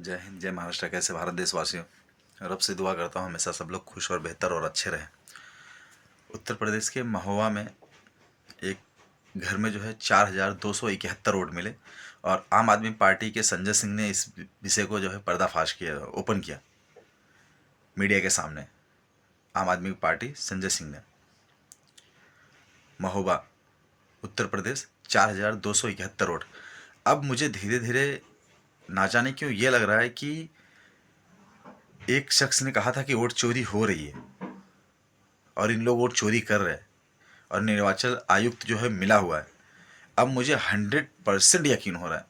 जय हिंद, जय महाराष्ट्र। कैसे भारत देशवासियों, रब से दुआ करता हूँ हमेशा सब लोग खुश और बेहतर और अच्छे रहें। उत्तर प्रदेश के महोबा में एक घर में जो है 4,271 वोट मिले और आम आदमी पार्टी के संजय सिंह ने इस विषय को जो है पर्दाफाश किया, ओपन किया मीडिया के सामने। आम आदमी पार्टी संजय सिंह ने महोबा उत्तर प्रदेश 4,271 वोट। अब मुझे धीरे धीरे ना जाने क्यों ये लग रहा है कि एक शख्स ने कहा था कि वोट चोरी हो रही है और इन लोग वोट चोरी कर रहे हैं और निर्वाचन आयुक्त जो है मिला हुआ है। अब मुझे 100% यकीन हो रहा है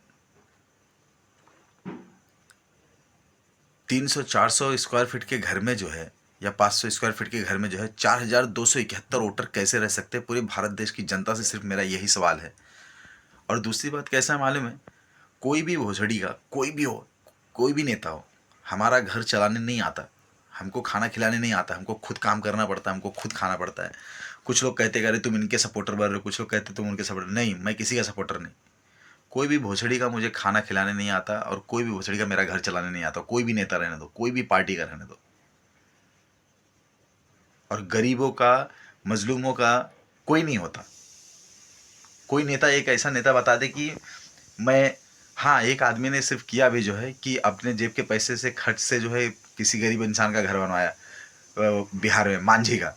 300-400 स्क्वायर फीट के घर में जो है या 500 स्क्वायर फीट के घर में जो है 4,271 वोटर कैसे रह सकते हैं। पूरे भारत देश की जनता से सिर्फ मेरा यही सवाल है। और दूसरी बात कैसा है मालूम है, कोई भी भोसड़ी का कोई भी हो, कोई भी नेता हो, हमारा घर चलाने नहीं आता, हमको खाना खिलाने नहीं आता, हमको खुद काम करना पड़ता है, हमको खुद खाना पड़ता है। कुछ लोग कहते अरे तुम इनके सपोर्टर बन रहे हो, कुछ लोग कहते तुम उनके सपोर्टर। नहीं, मैं किसी का सपोर्टर नहीं। कोई भी भोसड़ी का मुझे खाना खिलाने नहीं आता और कोई भी भोसड़ी का मेरा घर चलाने नहीं आता। कोई भी नेता रहने दो, कोई भी पार्टी का रहने दो। और गरीबों का, मजलूमों का कोई नहीं होता। कोई नेता, एक ऐसा नेता बता दे कि मैं, हाँ, एक आदमी ने सिर्फ किया भी जो है कि अपने जेब के पैसे से, खर्च से जो है किसी गरीब इंसान का घर बनवाया बिहार में, मांझी का।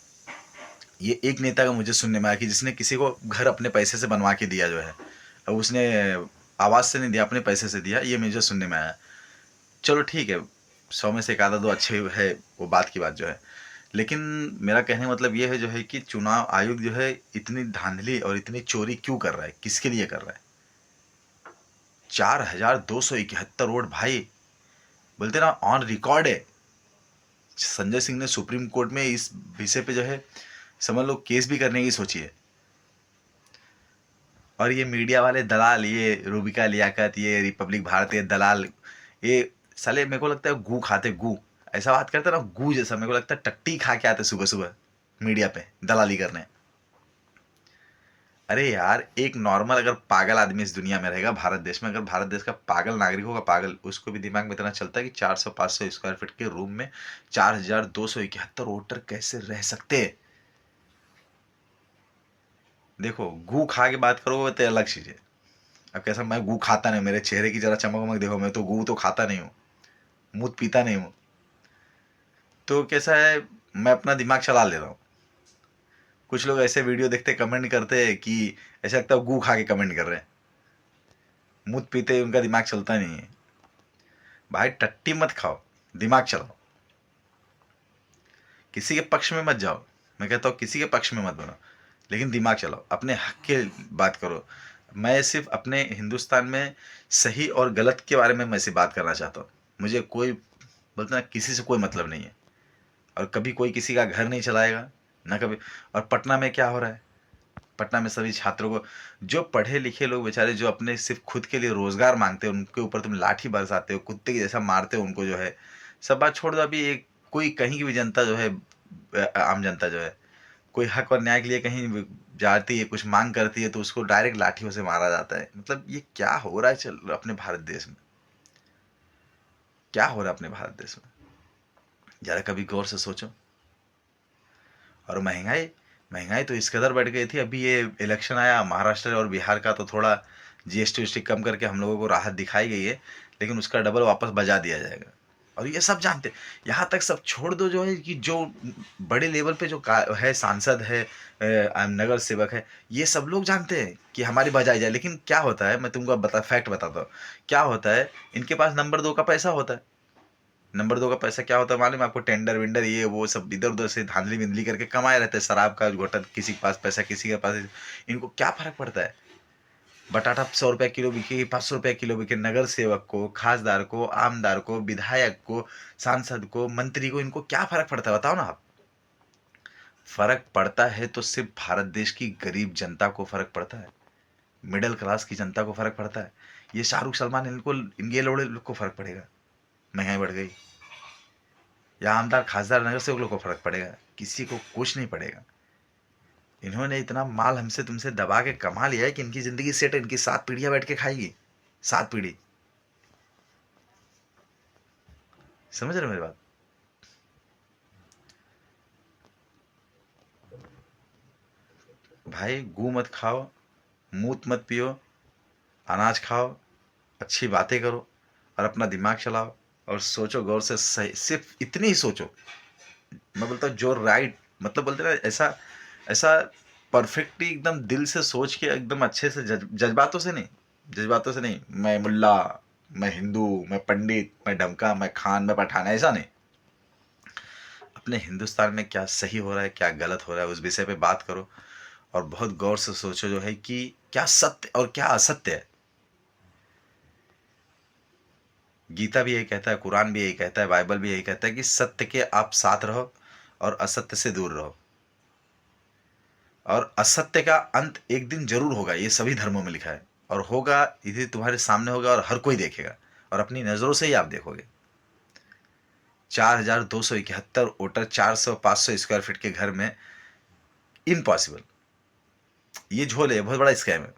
ये एक नेता का मुझे सुनने में आया कि जिसने किसी को घर अपने पैसे से बनवा के दिया जो है। अब उसने आवाज़ से नहीं दिया, अपने पैसे से दिया, ये मुझे सुनने में आया। चलो ठीक है, 100 में से एक आधा दो अच्छे है, वो बात की बात जो है। लेकिन मेरा कहने का मतलब ये है जो है कि चुनाव आयोग जो है इतनी धांधली और इतनी चोरी क्यों कर रहा है, किसके लिए कर रहा है। 4,271 वोट भाई, बोलते ना ऑन रिकॉर्ड है। संजय सिंह ने सुप्रीम कोर्ट में इस विषय पे जो है समझ लो केस भी करने की सोची है। और ये मीडिया वाले दलाल, ये रूबिका लियाकत, ये रिपब्लिक भारत, ये दलाल, ये साले मेरे को लगता है गू खाते, गू ऐसा बात करते ना, गू जैसा। मेरे को लगता है टट्टी खा के आते सुबह सुबह मीडिया पे दलाली करने। अरे यार, एक नॉर्मल अगर पागल आदमी इस दुनिया में रहेगा, भारत देश में, अगर भारत देश का पागल नागरिक होगा, पागल, उसको भी दिमाग में इतना चलता है कि 400-500 स्क्वायर फीट के रूम में 4,271 वोटर कैसे रह सकते हैं। देखो, गू खा के बात करोगे तो अलग चीज है। अब कैसा, मैं गू खाता नहीं, मेरे चेहरे की जरा चमक वमक देखो, मैं तो गू तो खाता नहीं हूँ, मूत पीता नहीं हूँ। तो कैसा है, मैं अपना दिमाग चला ले रहा हूँ। कुछ लोग ऐसे वीडियो देखते कमेंट करते हैं कि ऐसा लगता है गू खा के कमेंट कर रहे हैं, मूत पीते उनका दिमाग चलता नहीं है। भाई टट्टी मत खाओ, दिमाग चलाओ, किसी के पक्ष में मत जाओ। मैं कहता हूँ किसी के पक्ष में मत बनो, लेकिन दिमाग चलाओ, अपने हक के बात करो। मैं सिर्फ अपने हिंदुस्तान में सही और गलत के बारे में मैं सिर्फ बात करना चाहता हूँ। मुझे कोई, बोलते ना, किसी से कोई मतलब नहीं है। और कभी कोई किसी का घर नहीं चलाएगा ना कभी। और पटना में क्या हो रहा है, पटना में सभी छात्रों को, जो पढ़े लिखे लोग बेचारे, जो अपने सिर्फ खुद के लिए रोजगार मांगते हैं, उनके ऊपर तुम लाठी बरसाते हो, कुत्ते की जैसा मारते हो उनको जो है। सब बात छोड़ दो, अभी एक कोई कहीं की भी जनता जो है, आम जनता जो है, कोई हक और न्याय के लिए कहीं जाती है, कुछ मांग करती है, तो उसको डायरेक्ट लाठियों से मारा जाता है। मतलब ये क्या हो रहा है चल अपने भारत देश में, क्या हो रहा है अपने भारत देश में, जरा कभी गौर से सोचो। और महंगाई, महंगाई तो इस कदर बढ़ गई थी। अभी ये इलेक्शन आया महाराष्ट्र और बिहार का, तो थोड़ा जीएसटी वीएसटी कम करके हम लोगों को राहत दिखाई गई है, लेकिन उसका डबल वापस बजा दिया जाएगा। और ये सब जानते, यहाँ तक सब छोड़ दो, जो है कि जो बड़े लेवल पे जो है, सांसद है, नगर सेवक है, ये सब लोग जानते हैं कि हमारी बजाई जाए। लेकिन क्या होता है, मैं तुमको फैक्ट बताता हूँ। क्या होता है, इनके पास नंबर 2 का पैसा होता है। नंबर 2 का पैसा क्या होता है मालूम है आपको, टेंडर वेंडर ये वो सब इधर उधर से धांधली विंधली करके कमाए रहते हैं। शराब का घोटा, किसी के पास पैसा, किसी के पास, इनको क्या फर्क पड़ता है। बटाटा 100 रुपया किलो बिके, 500 रुपया किलो बिके, नगर सेवक को, खासदार को, आमदार को, विधायक को, सांसद को, मंत्री को, इनको क्या फर्क पड़ता है बताओ ना आप। फर्क पड़ता है तो सिर्फ भारत देश की गरीब जनता को फर्क पड़ता है, मिडिल क्लास की जनता को फर्क पड़ता है। ये शाहरुख सलमान, इनको, इनके लोड़े लोग को फर्क पड़ेगा, महंगाई बढ़ गई, या आमदार खासदार नगर सेवक लोग को फर्क पड़ेगा, किसी को कुछ नहीं पड़ेगा। इन्होंने इतना माल हमसे तुमसे दबा के कमा लिया है कि इनकी जिंदगी सेट है, इनकी 7 पीढ़ियां बैठ के खाएगी, 7 पीढ़ी। समझ रहे हो मेरी बात? भाई गू मत खाओ, मूत मत पियो, अनाज खाओ, अच्छी बातें करो और अपना दिमाग चलाओ और सोचो गौर से, सही सिर्फ इतनी ही सोचो। मैं बोलता हूँ जो राइट, मतलब बोलते ना ऐसा, ऐसा परफेक्टली एकदम दिल से सोच के एकदम अच्छे से, जज्बातों से नहीं, जज्बातों से नहीं, मैं मुल्ला, मैं हिंदू, मैं पंडित, मैं ढमका, मैं खान, मैं पठान, ऐसा नहीं। अपने हिंदुस्तान में क्या सही हो रहा है, क्या गलत हो रहा है, उस विषय पे बात करो और बहुत गौर से सोचो जो है कि क्या सत्य और क्या असत्य है। गीता भी यही कहता है, कुरान भी यही कहता है, बाइबल भी यही कहता है कि सत्य के आप साथ रहो और असत्य से दूर रहो। और असत्य का अंत एक दिन जरूर होगा, ये सभी धर्मों में लिखा है, और होगा, इधर तुम्हारे सामने होगा और हर कोई देखेगा और अपनी नजरों से ही आप देखोगे। 4271 वोटर 400 500 स्क्वायर फीट के घर में, इम्पॉसिबल। ये झोल है, बहुत बड़ा स्कैम है,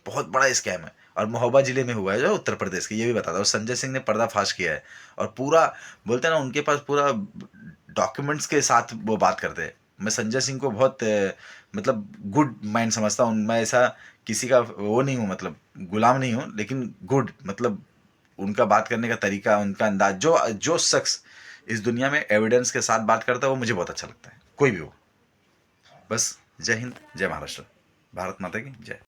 बहुत बड़ा स्कैम है। और महोबा जिले में हुआ है जो उत्तर प्रदेश के, ये भी बता दो, और संजय सिंह ने पर्दाफाश किया है। और पूरा बोलते हैं ना, उनके पास पूरा डॉक्यूमेंट्स के साथ वो बात करते हैं। मैं संजय सिंह को बहुत मतलब गुड माइंड समझता हूँ, मैं ऐसा किसी का वो नहीं हूँ, मतलब गुलाम नहीं हूँ, लेकिन गुड मतलब उनका बात करने का तरीका, उनका अंदाज, जो जो शख्स इस दुनिया में एविडेंस के साथ बात करता है वो मुझे बहुत अच्छा लगता है, कोई भी हो। बस, जय हिंद, जय महाराष्ट्र, भारत माता की जय।